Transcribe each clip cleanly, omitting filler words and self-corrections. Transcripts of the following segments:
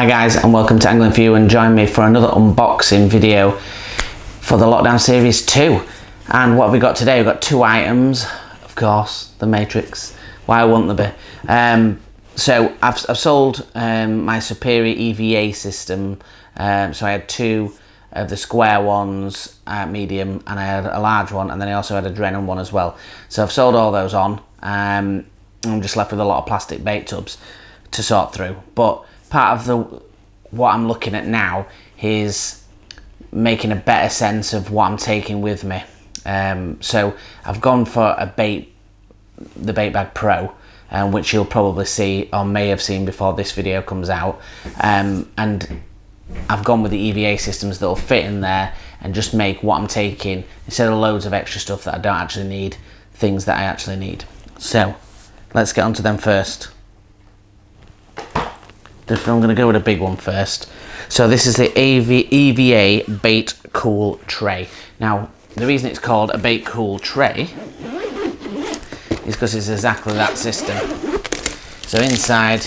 Hi guys, and welcome to Angling For You, and join me for another unboxing video for the Lockdown Series 2. And what have we got today? We've got two items, of course, the Matrix. Why wouldn't there be? So I've sold my Superior EVA system. So I had two of the square ones, medium, and I had a large one, and then I also had a Drennan one as well. So I've sold all those on. I'm just left with a lot of plastic bait tubs to sort through. But part of what I'm looking at now is making a better sense of what I'm taking with me. So I've gone for the Bait Bag Pro, which you'll probably see or may have seen before this video comes out. And I've gone with the EVA systems that'll fit in there and just make what I'm taking, instead of loads of extra stuff that I don't actually need, things that I actually need. So let's get onto them first. I'm going to go with a big one first. So this is the EVA Bait Cool Tray. Now, the reason it's called a Bait Cool Tray is because it's exactly that system. So inside,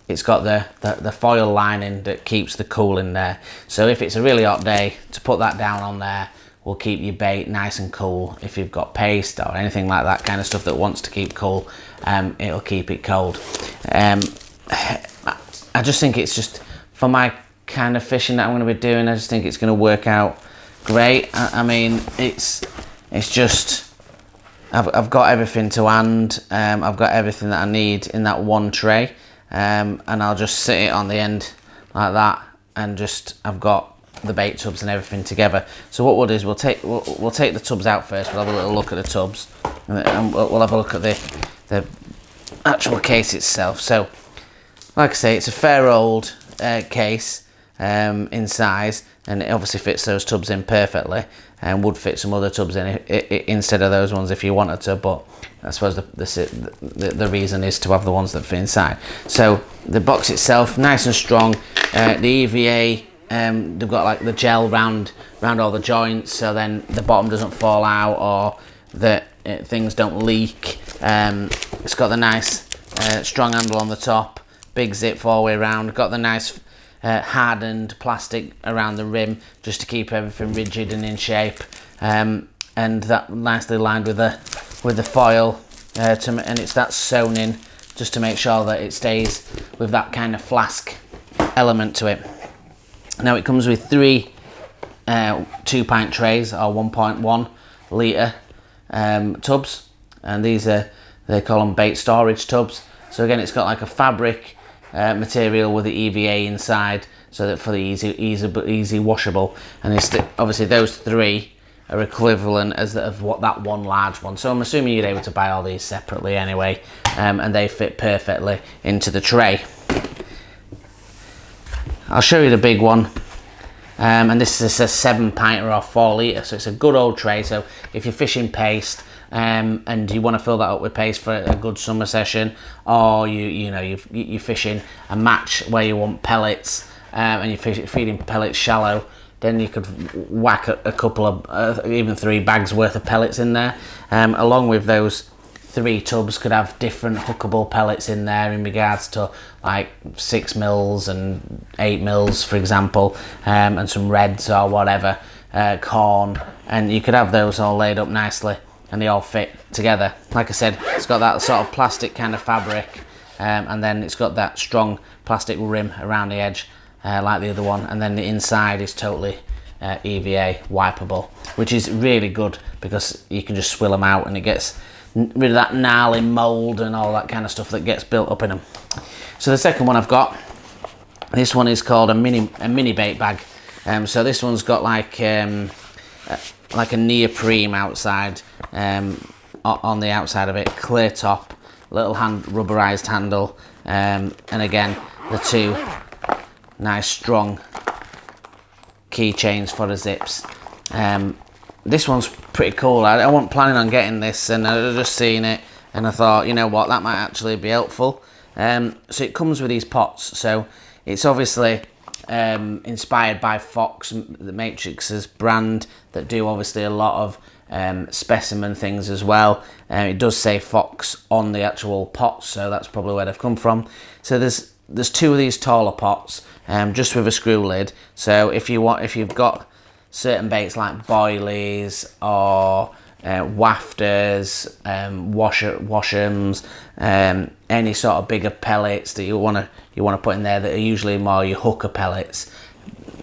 it's got the foil lining that keeps the cool in there. So if it's a really hot day, to put that down on there will keep your bait nice and cool. If you've got paste or anything like that kind of stuff that wants to keep cool, it'll keep it cold. I just think it's just, for my kind of fishing that I'm going to be doing, I just think it's going to work out great. I mean, it's just, I've got everything to hand. I've got everything that I need in that one tray, and I'll just sit it on the end like that, and just, I've got the bait tubs and everything together. So what we'll do is we'll take the tubs out first. We'll have a little look at the tubs, and we'll have a look at the actual case itself. So like I say, it's a fair old case in size, and it obviously fits those tubs in perfectly, and would fit some other tubs in instead of those ones if you wanted to, but I suppose the reason is to have the ones that fit inside. So the box itself, nice and strong. The EVA, they've got like the gel round all the joints, so then the bottom doesn't fall out or things don't leak. It's got the nice strong handle on the top, big zip all the way around, got the nice hardened plastic around the rim just to keep everything rigid and in shape, and that nicely lined with the foil, and it's that sewn in just to make sure that it stays with that kind of flask element to it. Now it comes with three 2-pint trays or 1.1 litre tubs, and these are, they call them bait storage tubs. So again, it's got like a fabric material with the EVA inside, so that for the easy washable, and it's obviously those three are equivalent of what that one large one. So I'm assuming you're able to buy all these separately anyway, and they fit perfectly into the tray. I'll show you the big one, and this is a 7-pinter or 4 litre, so it's a good old tray. So if you're fishing paste, and you want to fill that up with paste for a good summer session, or you're fishing a match where you want pellets, and you're feeding pellets shallow, then you could whack a couple of even 3 bags worth of pellets in there, along with those 3 tubs could have different hookable pellets in there in regards to like 6 mils and 8 mils, for example, and some reds or whatever, corn, and you could have those all laid up nicely, and they all fit together. Like I said, it's got that sort of plastic kind of fabric, and then it's got that strong plastic rim around the edge, like the other one, and then the inside is totally EVA wipeable, which is really good because you can just swill them out and it gets rid of that gnarly mould and all that kind of stuff that gets built up in them. So the second one I've got, this one is called a mini bait bag. So this one's got like a neoprene outside, on the outside of it, clear top, little rubberized handle, and again the 2 nice strong keychains for the zips. This one's pretty cool. I wasn't planning on getting this, and I just seen it and I thought, you know what, that might actually be helpful. So it comes with these pots, so it's obviously inspired by Fox, the Matrix's brand, that do obviously a lot of specimen things as well. It does say Fox on the actual pots, so that's probably where they've come from. So there's there's 2 of these taller pots, just with a screw lid. So if you've got certain baits like boilies or wafters, washums, any sort of bigger pellets that you want to put in there that are usually more your hooker pellets,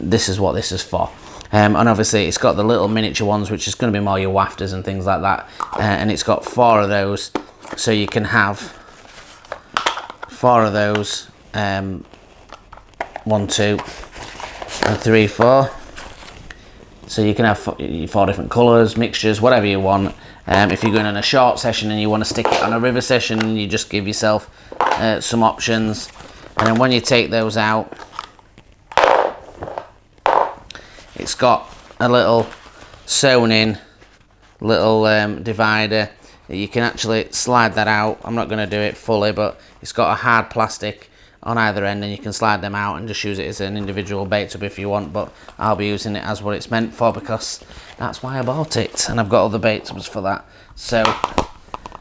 this is what this is for. And obviously it's got the little miniature ones, which is going to be more your wafters and things like that, and it's got 4 of those, so you can have 4 of those, 1, 2 and 3, 4. So you can have 4 different colours, mixtures, whatever you want. If you're going on a short session and you want to stick it on a river session, you just give yourself some options. And then when you take those out, it's got a little sewn in little divider that you can actually slide that out. I'm not going to do it fully, but it's got a hard plastic on either end, and you can slide them out and just use it as an individual bait tub if you want, but I'll be using it as what it's meant for, because that's why I bought it, and I've got other bait tubs for that. So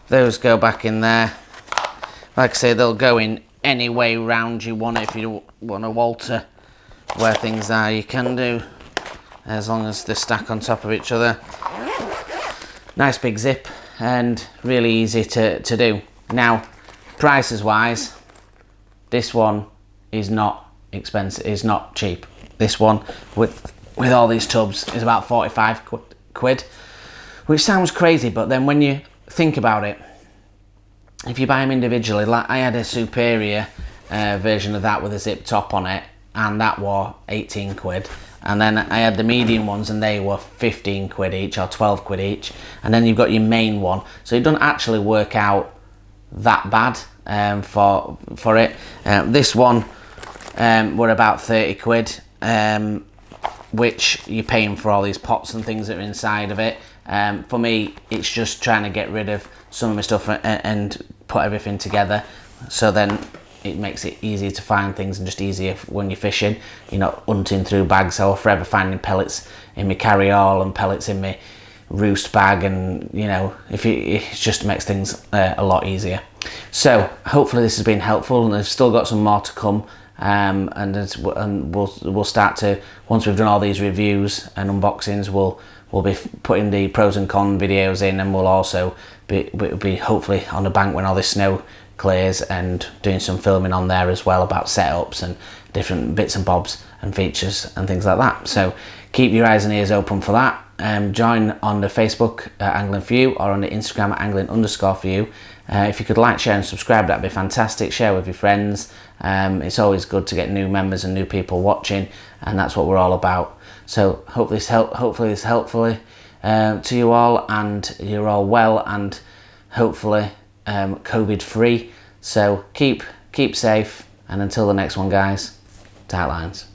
those go back in there. Like I say, they'll go in any way round you want it. If you want to alter where things are, you can do, as long as they stack on top of each other. Nice big zip and really easy to do. Now, prices wise, this one is not expensive, is not cheap. This one with all these tubs is about 45 quid, which sounds crazy, but then when you think about it, if you buy them individually, like I had a Superior version of that with a zip top on it, and that were 18 quid. And then I had the medium ones, and they were 15 quid each or 12 quid each. And then you've got your main one. So it doesn't actually work out that bad for it. This one were about 30 quid, which you're paying for all these pots and things that are inside of it. For me, it's just trying to get rid of some of my stuff and put everything together, so then it makes it easier to find things and just easier when you're fishing. You're not hunting through bags. I was forever finding pellets in my carry-all and pellets in my roost bag, and you know, it just makes things a lot easier. So hopefully this has been helpful, and I've still got some more to come, and we'll start to, once we've done all these reviews and unboxings, we'll be putting the pros and cons videos in, and we'll also be hopefully on the bank when all this snow clears and doing some filming on there as well about setups and different bits and bobs and features and things like that. So keep your eyes and ears open for that. Join on the Facebook Angling For You, or on the Instagram at angling_for_you. If you could like, share and subscribe, that'd be fantastic. Share with your friends. It's always good to get new members and new people watching, and that's what we're all about. So hopefully this helpfully to you all, and you're all well, and hopefully COVID free. So keep safe, and until the next one, guys, tight lines.